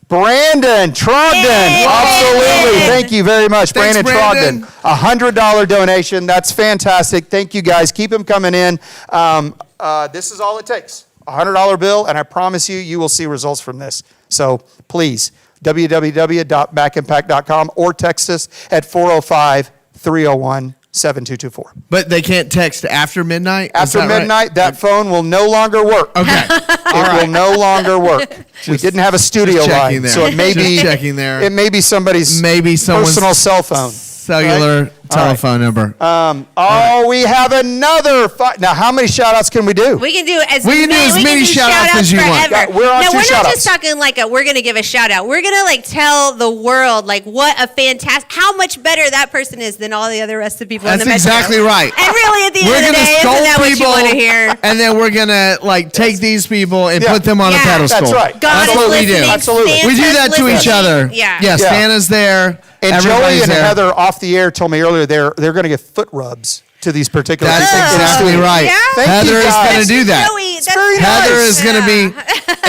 Brandon Trogdon. Yay! Absolutely. Thank you very much, Thanks, Brandon Brandon. Trogdon. $100 donation. That's fantastic. Thank you, guys. Keep them coming in. This is all it takes. $100 bill, and I promise you, you will see results from this. So please, www.backimpact.com or text us at 405-301-7224. But they can't text after midnight? Is After that right? midnight, that phone will no longer work. Okay. It will no longer work. We didn't have a studio just checking line, there. so it may Just be checking there. It may be somebody's Maybe someone's personal cell phone. cellular telephone number. We have another. Now, how many shout-outs can we do? We can do as We can do as many shout-outs as you want. forever. Yeah, we're on no, 2 we're not shout-outs. just talking like we're going to give a shout out. We're going to like tell the world like what a fantastic, how much better that person is than all the other rest of the people in That's the metro. exactly right. And really, at the We're end of the gonna day, isn't scold that what you people, want to hear? and then we're gonna like take these people and Yeah. put them on a Yeah. pedestal. That's right. God That's is what we do. listening. Absolutely. We do Santa's that to each listening. other. Yeah. Yes, Yeah. Santa's there. And Joey Everybody's and there. Heather off the air told me earlier they're going to get foot rubs to these particular That's people. exactly right. Yeah. Thank Heather you, is guys. going to do that. Joey, that's very Heather nice. is going to be,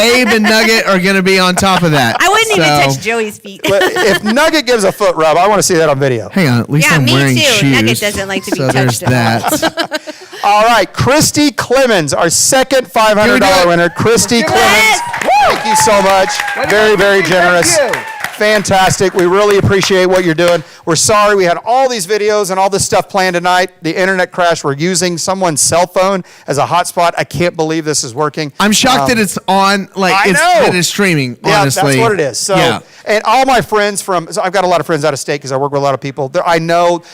Abe and Nugget are going to be on top of that. I wouldn't even So- touch Joey's feet. But if Nugget gives a foot rub, I want to see that on video. Hang on, at least Yeah, I'm me wearing too. shoes. Nugget doesn't like to be so there's touched at all. that. All right, Christy Clemens, our second Can we do $500 it? winner. Christy Clemens. Yes. Thank you so much. Very, very generous. Thank you. Fantastic. We really appreciate what you're doing. We're sorry we had all these videos and all this stuff planned tonight. The internet crash. We're using someone's cell phone as a hotspot. I can't believe this is working. I'm shocked that it's on, like, I it's, know. that it's streaming, Yeah, honestly. that's what it is. So, yeah. and all my friends so I've got a lot of friends out of state because I work with a lot of people. I know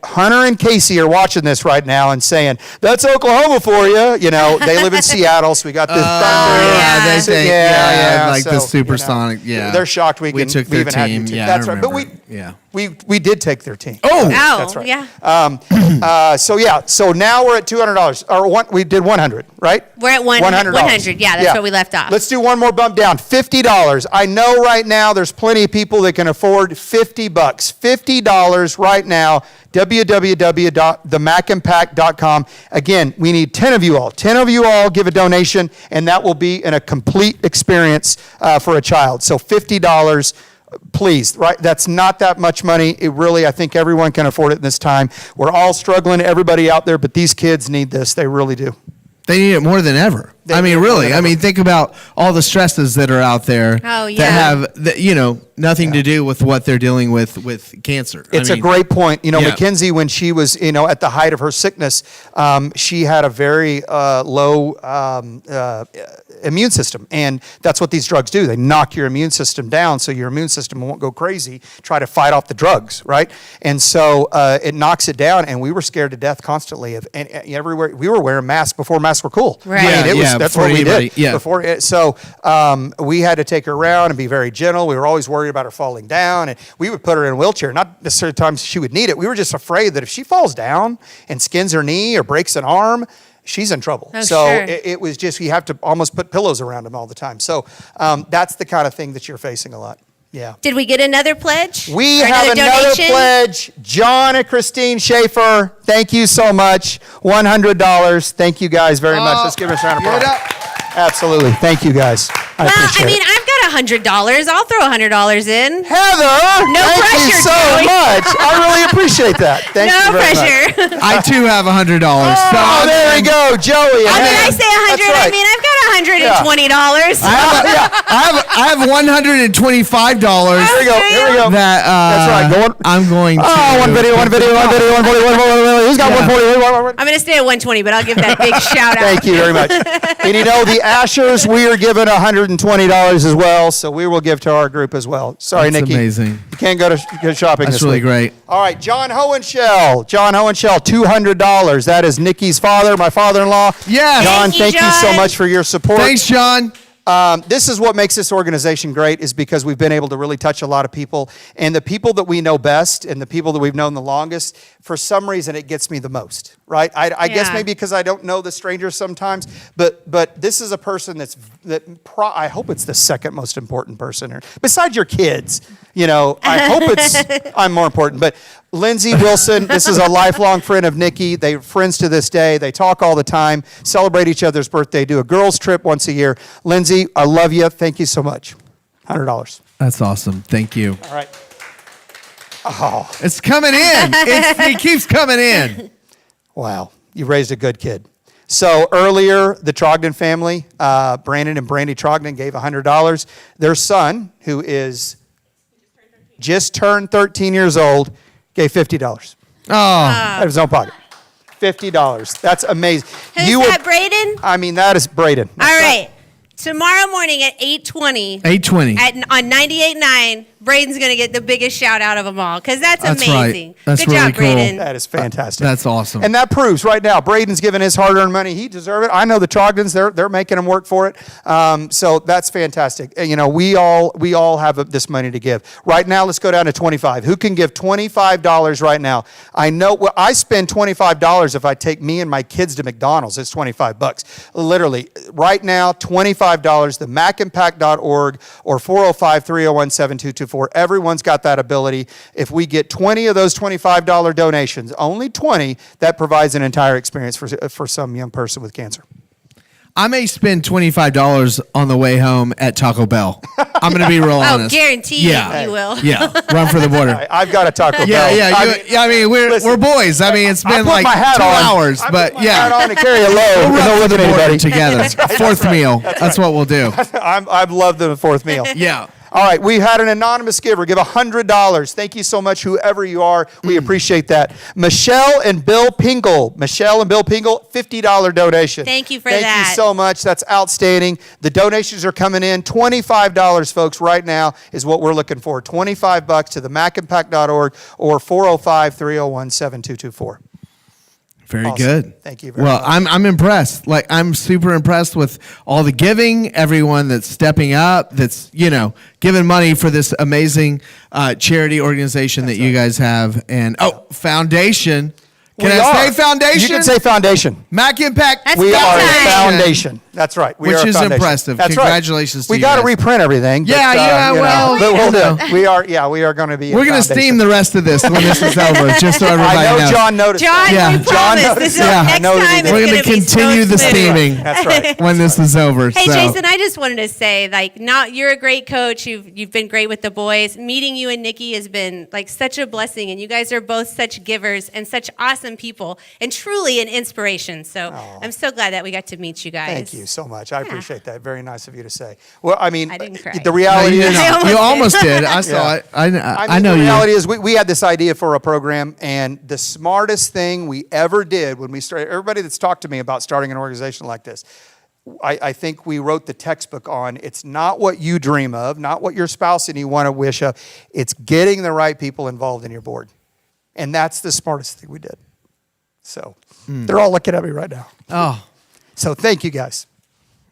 Hunter and Casey are watching this right now and saying, that's Oklahoma for you. You know, they live in Seattle, so we got this thunder. yeah. They So, think, like the so, supersonic, yeah. They're shocked we took their even had team. you two. Yeah, That's I right. But remember. Yeah. we did take their team. Oh! That's right. Yeah. So now we're at $200, or we did 100, right? We're at $100. Yeah, that's where we left off. Let's do one more bump down. $50. I know right now there's plenty of people that can afford $50. $50 right now. www.themackimpact.com. Again, we need 10 of you all. 10 of you all give a donation, and that will be in a complete experience for a child. So $50. Please, right? That's not that much money. It really, I think everyone can afford it in this time. We're all struggling, everybody out there, but these kids need this. They really do. They need it more than ever. They I need mean, it more really. than I ever. mean, think about all the stresses that are out there Oh, yeah. that have, nothing to do with what they're dealing with cancer. It's I a mean, great point. You know, yeah. Mackenzie, when she was, at the height of her sickness, she had a very low immune system. And that's what these drugs do. They knock your immune system down so your immune system won't go crazy, try to fight off the drugs, right? And so it knocks it down. And we were scared to death constantly. And everywhere, we were wearing masks before masks were cool. Right. I mean, that's before what we anybody- did. yeah. So we had to take her around and be very gentle. We were always worried about her falling down, and we would put her in a wheelchair. Not necessarily times she would need it. We were just afraid that if she falls down and skins her knee or breaks an arm, she's in trouble. Oh, so sure. it was just, you have to almost put pillows around them all the time. So that's the kind of thing that you're facing a lot. Yeah. Did we get another pledge? We Or have another donation? pledge. John and Christine Schaefer, thank you so much. $100. Thank you guys very much. Let's give us a round of Give it applause. up. Absolutely. Thank you guys. I Well, appreciate I mean, it. I've got $100. I'll throw $100 in. Heather, No thank you pressure, so Joey. much. I really appreciate that. Thank No you very much. pressure. I too have $100. Oh, there we go, Joey. I mean, I say 100. That's right. I mean, I've got $120. I have $125 Here we go. Here we go. that That's right. Go on. I'm going to. One video. Who's got 140? I'm going to stay at 120, but I'll give that big shout out. Thank you very much. And the Ashers, we are given $120 as well, so we will give to our group as well. Sorry, That's Nikki. amazing. You can't go shopping That's this really week. great. All right, John Hohenschel, $200. That is Nikki's father, my father-in-law. Yes. John, Thank you, thank you so John. much for your support. Thanks, John. This is what makes this organization great, is because we've been able to really touch a lot of people. And the people that we know best and the people that we've known the longest, for some reason, it gets me the most, right? I guess Yeah. maybe because I don't know the strangers sometimes, but this is a person I hope it's the second most important person here. Besides your kids, I hope I'm more important. But Lindsay Wilson, this is a lifelong friend of Nikki. They're friends to this day. They talk all the time, celebrate each other's birthday, do a girls' trip once a year. Lindsay, I love you. Thank you so much. $100. That's awesome. Thank you. All right. Oh, It's coming in. It keeps coming in. wow. You raised a good kid. So earlier, the Trogdon family, Brandon and Brandy Trogdon, gave $100. Their son, who is just turned 13 years old, gave $50. Oh, Out of his own pocket. $50. That's amazing. Who's that, Braden? I mean, that is Braden. All right. Tomorrow morning at 8:20 820. on 98.9, Braden's going to get the biggest shout out of them all because that's That's right. amazing. That's Good really job, cool. Braden. That is fantastic. That's awesome. And that proves right now, Braden's given his hard-earned money. He deserves it. I know the Trogdons, they're making him work for it. So that's fantastic. And, we all have this money to give. Right now, let's go down to 25. Who can give $25 right now? I know, I spend $25 if I take me and my kids to McDonald's. It's $25. Literally, right now, $25, the mackimpact.org or 405-301-7224. Everyone's got that ability. If we get 20 of those $25 donations, only 20, that provides an entire experience for some young person with cancer. I may spend $25 on the way home at Taco Bell. I'm going to be real honest. Guarantee you will. Yeah, run for the border. I've got a Taco Yeah, Bell. yeah. I mean, we're boys. I mean, it's been put like my hat 2 on. hours, I but put my hat yeah. on to carry a load. We'll No run with for the border anybody. together. Fourth meal. That's what we'll do. I've loved the fourth meal. Yeah. All right, we had an anonymous giver give $100. Thank you so much, whoever you are. We appreciate that. Michelle and Bill Pingle. Michelle and Bill Pingle, $50 donation. Thank you for Thank that. you so much. That's outstanding. The donations are coming in. $25, folks, right now is what we're looking for. $25 to the mackimpact.org or 405-301-7224. Very Awesome. good. Thank you very well, much. I'm impressed. Like, I'm super impressed with all the giving, everyone that's stepping up, that's, giving money for this amazing charity organization that you guys have. And, foundation. Can I say foundation? You can say foundation. Mack Impact. That's We big are a time. foundation. That's right. We Which are a is foundation. impressive. That's Congratulations right. to you We got to guys. reprint everything. Yeah, well, but we'll you know. do it. We are going to be. We're going to steam the rest of this when this is over, just so everybody I know knows. John noticed. John, Yeah. we John promise. noticed This is that. next I know that he time. did. We're It's going to gonna be continue so the smooth. steaming That's right. when this is over. Hey, so. Jason, I just wanted to say, you're a great coach. You've been great with the boys. Meeting you and Nikki has been such a blessing, and you guys are both such givers and such awesome people, and truly an inspiration. So I'm so glad that we got to meet you guys. Thank you so much. I appreciate that. Very nice of you to say. Well, I mean, I didn't cry. the No, reality you is. didn't. You almost did. I saw it. I know the you. reality is we had this idea for a program, and the smartest thing we ever did when we started, everybody that's talked to me about starting an organization like this, I think we wrote the textbook on, it's not what you dream of, not what your spouse and you want to wish of, it's getting the right people involved in your board. And that's the smartest thing we did. So they're all looking at me right now. Oh. So thank you guys.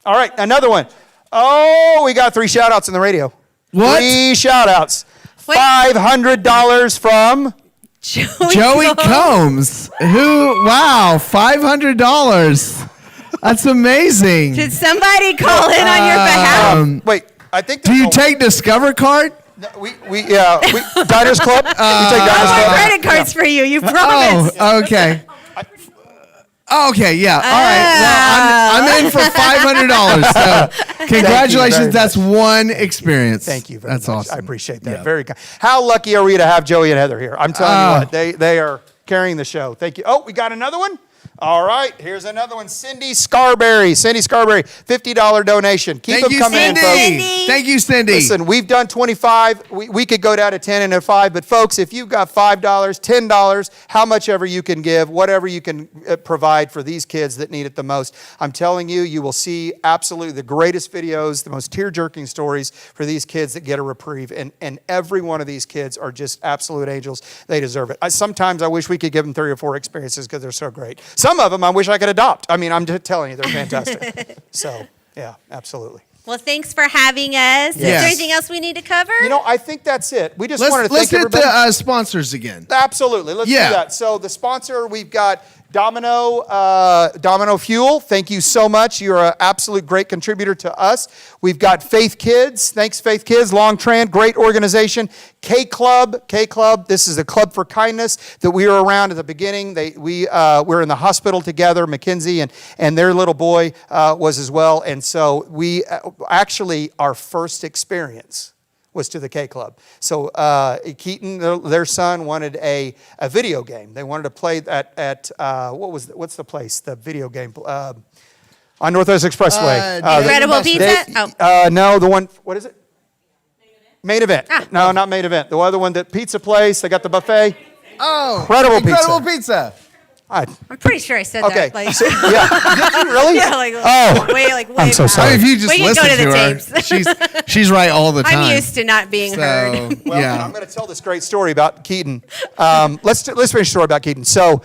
All right, another one. Oh, we got 3 shout-outs in the radio. What? 3 shout-outs. Wait. $500 from... Joey Combs. Wow, $500. That's amazing. Did somebody call in on your behalf? Wait, I think... Do you take Discover card? We Diners Club? We take Diners My Club. credit cards for you. You promised. Oh, okay. Okay, yeah. All right. Well, I'm in for $500. So, congratulations. much. That's one experience. Thank you very That's much. awesome. I appreciate that. Yeah. Very kind. How lucky are we to have Joey and Heather here? I'm telling you what, they are carrying the show. Thank you. Oh, we got another one? All right, here's another one. Cindy Scarberry, $50 donation. Keep Thank them you, coming Cindy. in, folks. Cindy. Thank you, Cindy. Listen, we've done 25. We could go down to 10 and a 5, but folks, if you've got $5, $10, how much ever you can give, whatever you can provide for these kids that need it the most, I'm telling you, you will see absolutely the greatest videos, the most tear-jerking stories for these kids that get a reprieve, and every one of these kids are just absolute angels. They deserve it. Sometimes I wish we could give them 3 or 4 experiences because they're so great. Some of them I wish I could adopt. I mean, I'm just telling you, they're fantastic. So, yeah, absolutely. Well, thanks for having us. Is Yes. there anything else we need to cover? You know, I think that's it. We just wanted to Let's thank hit everybody. the sponsors again. Absolutely. Let's Yeah. do that. So the sponsor, we've got Domino Fuel. Thank you so much. You're an absolute great contributor to us. We've got Faith Kids. Thanks, Faith Kids. Long Trend, great organization. K Club. This is a club for kindness that we were around at the beginning. We were in the hospital together. Mackenzie and their little boy was as well. And so we actually, our first experience was to the K Club. So Keaton, their son, wanted a video game. They wanted to play at what's the place? The video game on Northwest Expressway. Incredible Pizza? No, the one. What is it? Main Event. No, not Main Event. The other one, that pizza place. They got the buffet. Oh, Incredible Pizza. I- I'm pretty sure I said Okay. that. So, yeah. Did you really? Yeah, way I'm so back. sorry. I mean, if you just We can go listen to the her, tapes. she's right all the time. I'm used to not being heard. Well, yeah. I'm going to tell this great story about Keaton. Let's finish the story about Keaton. So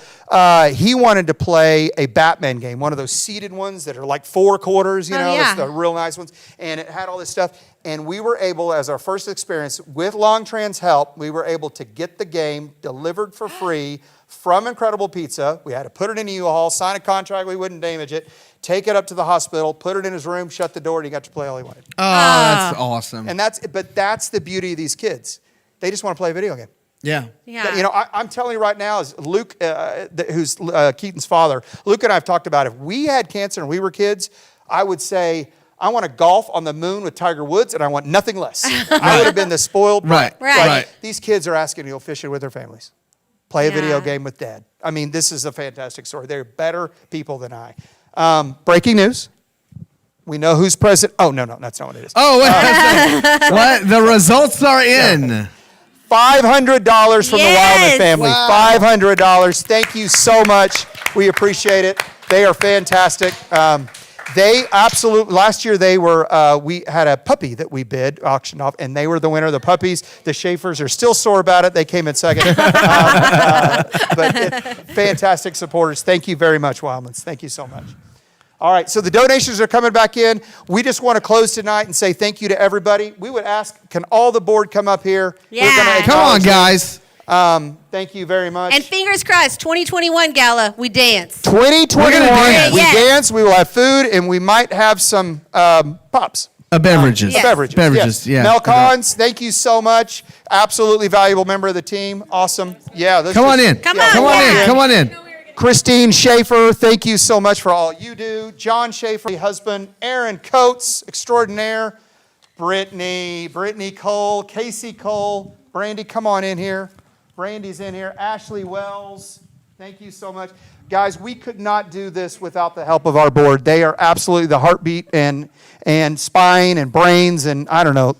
he wanted to play a Batman game, one of those seated ones that are like 4 quarters, you know, yeah. it's the real nice ones. And it had all this stuff. And we were able, as our first experience, with Long Tran's help, we were able to get the game delivered for free from Incredible Pizza. We had to put it in a U-Haul, sign a contract, we wouldn't damage it, take it up to the hospital, put it in his room, shut the door, and he got to play all he wanted. Oh, that's awesome. And that's the beauty of these kids. They just want to play a video game. yeah. Yeah. You know, I'm telling you right now, is Luke, who's Keaton's father, Luke and I have talked about if we had cancer and we were kids, I would say, I want to golf on the moon with Tiger Woods, and I want nothing less. I would have been the spoiled brat. Right. These kids are asking to go fishing with their families. Play a video game with dad. I mean, this is a fantastic story. They're better people than I. Breaking news. We know who's president. Oh, no, that's not what it is. Oh, wait. What? The results are in. $500 from the Yes. Wildman family. Wow. $500. Thank you so much. We appreciate it. They are fantastic. They absolutely, last year they were, we had a puppy that we auctioned off, and they were the winner. The puppies, the Schaefers, are still sore about it. They came in second. Fantastic supporters. Thank you very much, Wildmans. Thank you so much. All right, so the donations are coming back in. We just want to close tonight and say thank you to everybody. We would ask, can all the board come up here? Yeah. We're gonna Come on, acknowledge guys. them. Thank you very much. And fingers crossed, 2021 Gala, we dance. 2021, We're gonna dance. we Yes. dance, we will have food, and we might have some pops. Beverages. Yes. Beverages. Beverages, yeah. Mel Collins, thank you so much. Absolutely valuable member of the team. Awesome. Yeah. Come on in. Come Come on on in. down. Come on in. Christine Schaefer, thank you so much for all you do. John Schaefer, husband. Aaron Coates, extraordinaire. Brittany Cole, Casey Cole. Brandy, come on in here. Brandy's in here. Ashley Wells, thank you so much. Guys, we could not do this without the help of our board. They are absolutely the heartbeat and spine and brains, and I don't know.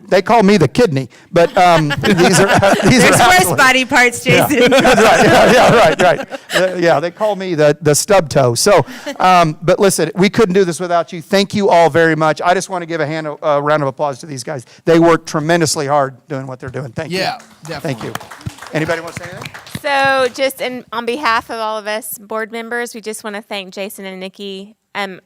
They call me the kidney, but these are There's worse absolutely- body parts, Jason. right. They call me the stub toe. So, but listen, we couldn't do this without you. Thank you all very much. I just want to give a round of applause to these guys. They work tremendously hard doing what they're doing. Thank you. Yeah, definitely. Thank you. Anybody want to say anything? So, just on behalf of all of us board members, we just want to thank Jason and Nikki,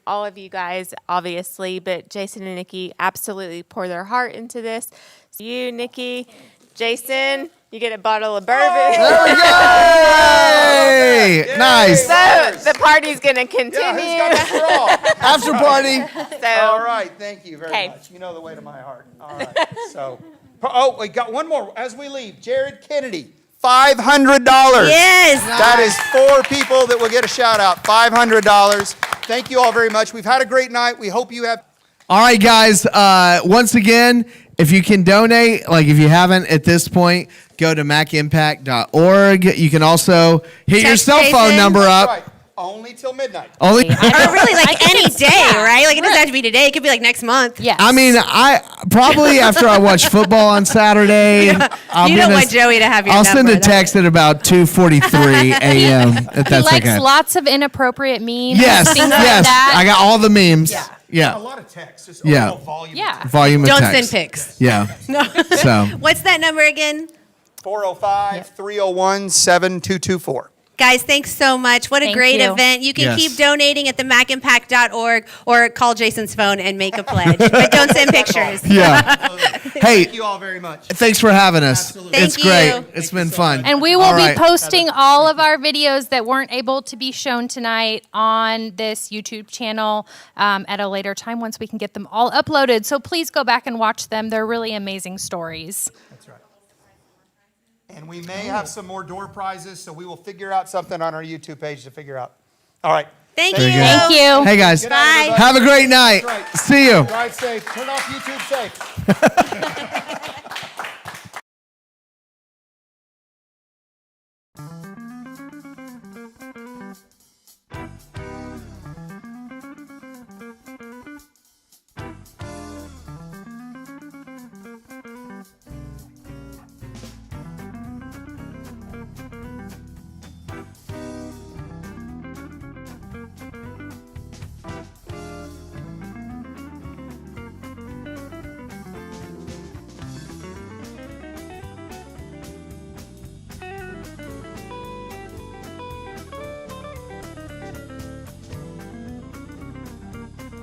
all of you guys, obviously, but Jason and Nikki absolutely pour their heart into this. So you, Nikki, Jason, you get a bottle of bourbon. Hey, nice. So the party's going to Yeah, continue. who's got a straw? After party. All So, right, thank you very Okay. much. You know the way to my heart. All right, so, we got one more as we leave. Jared Kennedy, $500. Yes. That is 4 people that will get a shout out. $500. Thank you all very much. We've had a great night. We hope you have. All right, guys. Once again, if you can donate, like if you haven't at this point, go to macimpact.org. You can also hit your Text cell phone Jason. number up. Right, only till midnight. Only. Or really, like any day, yeah, right? Like it doesn't have to be today. It could be like next month. Yes. I mean, I probably after I watch football on Saturday, You don't want Joey to have your I'll send number. a text at about 2:43 a.m. If he that's likes okay. lots of inappropriate memes. Yes, things yes. like that. I got all the memes. A Yeah. lot of text. Just Yeah. overall volume. Yeah. Volume of Don't text. send pics. Yeah. So. What's that number again? 405-301-7224. Guys, thanks so much. What a Thank great you. event. You can Yes. keep donating at the macimpact.org or call Jason's phone and make a pledge. But don't send pictures. Yeah. Hey, Thank you all very much. thanks for having us. Absolutely. It's Thank great. you. It's been fun. And we will All be right. posting all of our videos that weren't able to be shown tonight on this YouTube channel at a later time once we can get them all uploaded. So please go back and watch them. They're really amazing stories. That's right. And we may have some more door prizes, so we will figure out something on our YouTube page to figure out. All right. Thank Very you. good. Thank you. Hey, guys. Good night, Bye. everybody. Have a great night. That's right. See you. Drive safe. Turn off YouTube safe.